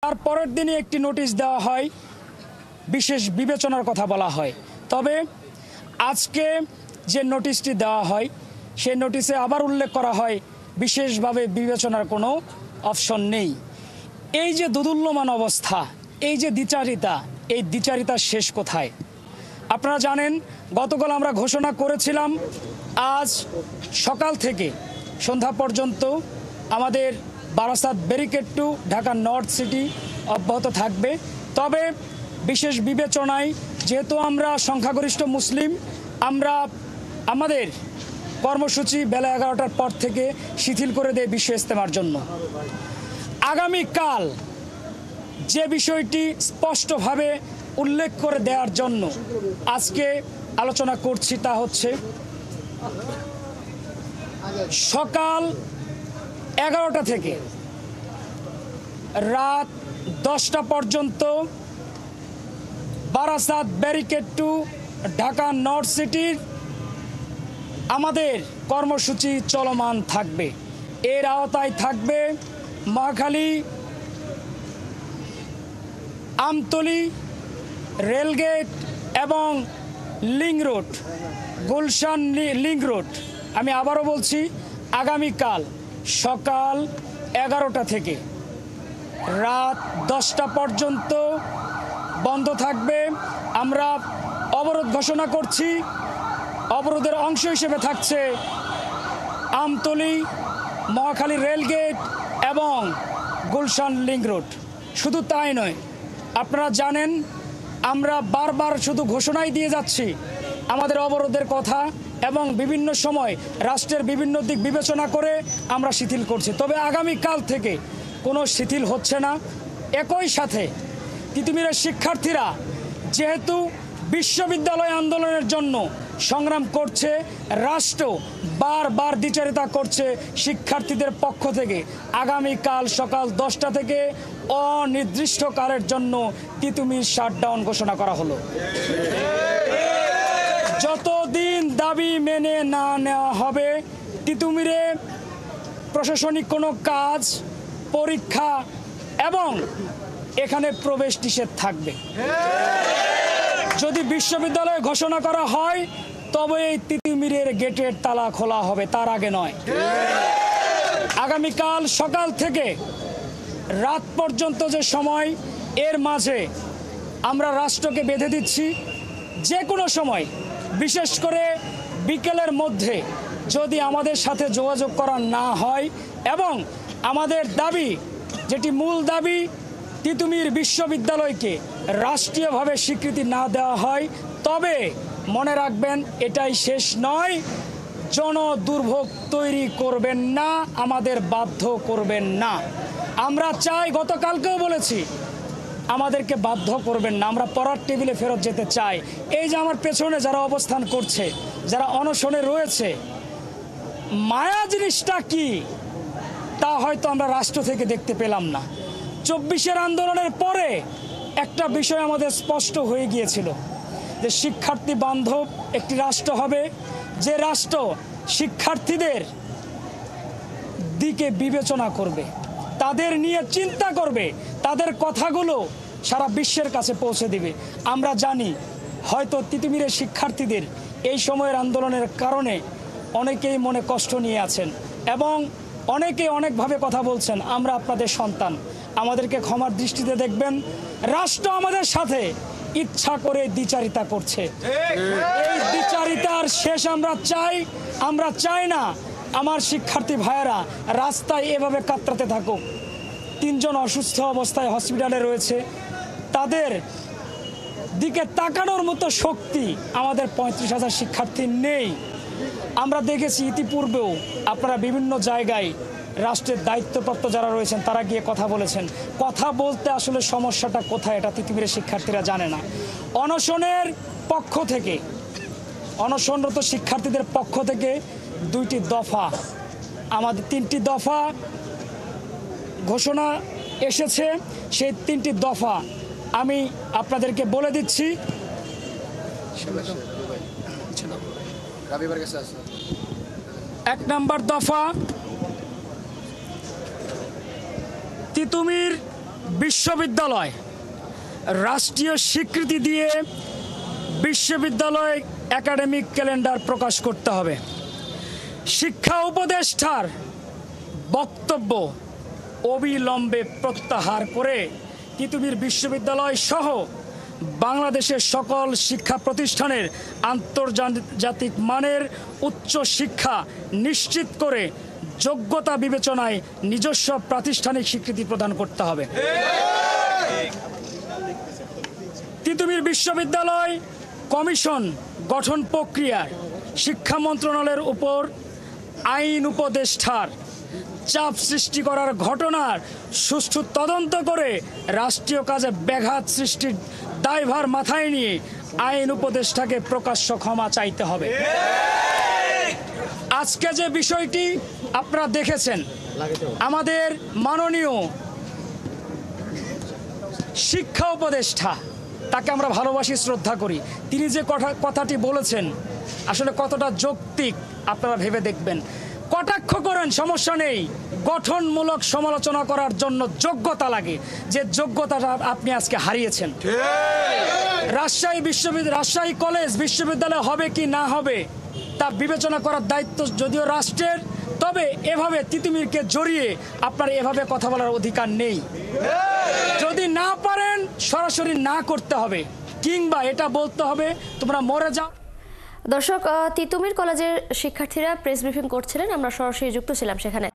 তার পরের দিনই একটি নোটিশ দেওয়া হয়, বিশেষ বিবেচনার কথা বলা হয়। তবে আজকে যে নোটিশটি দেওয়া হয় সেই নোটিশে আবার উল্লেখ করা হয় বিশেষভাবে বিবেচনার কোনো অপশন নেই। এই যে দোদুল্যমান অবস্থা, এই যে দ্বিচারিতা, এই দ্বিচারিতার শেষ কোথায়? আপনারা জানেন, গতকাল আমরা ঘোষণা করেছিলাম আজ সকাল থেকে সন্ধ্যা পর্যন্ত আমাদের Barasat barricade two Dhaka north city অব্যাহত থাকবে। তবে বিশেষ বিবেচনায় যেহেতু আমরা সংখ্যাগরিষ্ঠ মুসলিম, আমরা আমাদের কর্মসূচি বেলা 11টার পর থেকে শিথিল করে দেয় বিশ্ব ইজতেমার জন্য। আগামীকাল যে বিষয়টি স্পষ্টভাবে উল্লেখ করে দেওয়ার জন্য আজকে আলোচনা করছি তা হচ্ছে সকাল 11টা থেকে রাত 10টা পর্যন্ত Barasat barricade two Dhaka north সিটির আমাদের কর্মসূচি চলমান থাকবে। এর আওতায় থাকবে মহাখালী, আমতলী, রেলগেট এবং link road, Gulshan link road. আমি আবারও বলছি, আগামীকাল সকাল 11টা থেকে রাত 10টা পর্যন্ত বন্ধ থাকবে। আমরা অবরোধ ঘোষণা করছি। অবরোধের অংশ হিসেবে থাকছে আমতলী, মহাখালী রেলগেট এবং গুলশান লিংক রোড। শুধু তাই নয়, আপনারা জানেন আমরা বারবার শুধু ঘোষণাই দিয়ে যাচ্ছি আমাদের অবরোধের কথা, এবং বিভিন্ন সময় রাষ্ট্রের বিভিন্ন দিক বিবেচনা করে আমরা শিথিল করছি। তবে আগামীকাল থেকে কোনো শিথিল হচ্ছে না। একই সাথে তিতুমিরের শিক্ষার্থীরা যেহেতু বিশ্ববিদ্যালয় আন্দোলনের জন্য সংগ্রাম করছে, রাষ্ট্র বারবার দ্বিচারিতা করছে, শিক্ষার্থীদের পক্ষ থেকে আগামীকাল সকাল 10টা থেকে অনির্দিষ্টকালের জন্য তিতুমির শাটডাউন ঘোষণা করা হলো। যতদিন দাবি মেনে না নেওয়া হবে, তিতুমিরে প্রশাসনিক কোনো কাজ, পরীক্ষা এবং এখানে প্রবেশ নিষেধ থাকবে। যদি বিশ্ববিদ্যালয় ঘোষণা করা হয় তবে এই তিতুমিরের গেটের তালা খোলা হবে, তার আগে নয়। আগামীকাল সকাল থেকে রাত পর্যন্ত যে সময়, এর মাঝে আমরা রাষ্ট্রকে বেঁধে দিচ্ছি যে কোনো সময়, বিশেষ করে বিকেলের মধ্যে যদি আমাদের সাথে যোগাযোগ করা না হয় এবং আমাদের দাবি, যেটি মূল দাবি, তিতুমির বিশ্ববিদ্যালয়কে রাষ্ট্রীয়ভাবে স্বীকৃতি না দেওয়া হয়, তবে মনে রাখবেন এটাই শেষ নয়। জনদুর্ভোগ তৈরি করবেন না, আমাদের বাধ্য করবেন না। আমরা চাই, গতকালকেও বলেছি, আমাদেরকে বাধ্য করবেন না। আমরা পড়ার টেবিলে ফেরত যেতে চাই। এই যে আমার পেছনে যারা অবস্থান করছে, যারা অনশনে রয়েছে, মায়া জিনিসটা কি তা হয়তো আমরা রাষ্ট্র থেকে দেখতে পেলাম না। 24-এর আন্দোলনের পরে একটা বিষয় আমাদের স্পষ্ট হয়ে গিয়েছিল যে শিক্ষার্থী বান্ধব একটি রাষ্ট্র হবে, যে রাষ্ট্র শিক্ষার্থীদের দিকে বিবেচনা করবে, তাদের নিয়ে চিন্তা করবে, তাদের কথাগুলো সারা বিশ্বের কাছে পৌঁছে দিবে। আমরা জানি হয়তো তিতুমিরের শিক্ষার্থীদের এই সময়ের আন্দোলনের কারণে অনেকেই মনে কষ্ট নিয়ে আছেন এবং অনেকে অনেকভাবে কথা বলছেন। আমরা আপনাদের সন্তান, আমাদেরকে ক্ষমার দৃষ্টিতে দেখবেন। রাষ্ট্র আমাদের সাথে ইচ্ছা করে দ্বিচারিতা করছে। এই দ্বিচারিতার শেষ আমরা চাই। আমরা চাই না আমার শিক্ষার্থী ভাইয়েরা রাস্তায় এভাবে কাতরাতে থাকুক। 3 জন অসুস্থ অবস্থায় হসপিটালে রয়েছে, তাদের দিকে তাকানোর মতো শক্তি আমাদের 35,000 শিক্ষার্থী নেই। আমরা দেখেছি ইতিপূর্বেও আপনারা বিভিন্ন জায়গায় রাষ্ট্রের দায়িত্বপ্রাপ্ত যারা রয়েছেন তারা গিয়ে কথা বলেছেন। কথা বলতে আসলে সমস্যাটা কোথায় এটা তিতুমিরের শিক্ষার্থীরা জানে না। অনশনের পক্ষ থেকে, অনশনরত শিক্ষার্থীদের পক্ষ থেকে 2টি দফা, আমাদের 3টি দফা ঘোষণা এসেছে। সেই 3টি দফা আমি আপনাদেরকে বলে দিচ্ছি। 1 নম্বর দফা, তিতুমির বিশ্ববিদ্যালয় রাষ্ট্রীয় স্বীকৃতি দিয়ে বিশ্ববিদ্যালয় একাডেমিক ক্যালেন্ডার প্রকাশ করতে হবে। শিক্ষা উপদেষ্টার বক্তব্য অবিলম্বে প্রত্যাহার করে তিতুমির বিশ্ববিদ্যালয় সহ বাংলাদেশের সকল শিক্ষা প্রতিষ্ঠানের আন্তর্জাতিক মানের উচ্চ শিক্ষা নিশ্চিত করে যোগ্যতা বিবেচনায় নিজস্ব প্রাতিষ্ঠানিক স্বীকৃতি প্রদান করতে হবে। তিতুমির বিশ্ববিদ্যালয় কমিশন গঠন প্রক্রিয়ার শিক্ষা মন্ত্রণালয়ের উপর আইন উপদেষ্টার চাপ সৃষ্টি করার ঘটনার সুষ্ঠু তদন্ত করে রাষ্ট্রীয় কাজে ব্যাঘাত সৃষ্টির দায়ভার মাথায় নিয়ে আইন উপদেষ্টাকে প্রকাশ্য ক্ষমা চাইতে হবে। আজকে যে বিষয়টি আপনারা দেখেছেন, আমাদের মাননীয় শিক্ষা উপদেষ্টা, তাকে আমরা ভালোবাসি, শ্রদ্ধা করি, তিনি যে কথাটি বলেছেন আসলে কতটা যৌক্তিক আপনারা ভেবে দেখবেন। কটাক্ষ করেন, সমস্যা নেই, গঠনমূলক সমালোচনা করার জন্য যোগ্যতা লাগে, যে যোগ্যতাটা আপনি আজকে হারিয়েছেন। রাজশাহী কলেজ বিশ্ববিদ্যালয় হবে কি না হবে তা বিবেচনা করার দায়িত্ব যদিও রাষ্ট্রের, তবে এভাবে তিতুমিরকে জড়িয়ে আপনার এভাবে কথা বলার অধিকার নেই। যদি না পারেন সরাসরি না করতে হবে, কিংবা এটা বলতে হবে তোমরা মরে যাও। দর্শক, তিতুমির কলেজের শিক্ষার্থীরা প্রেস ব্রিফিং করছিলেন, আমরা সরাসরি যুক্ত ছিলাম সেখানে।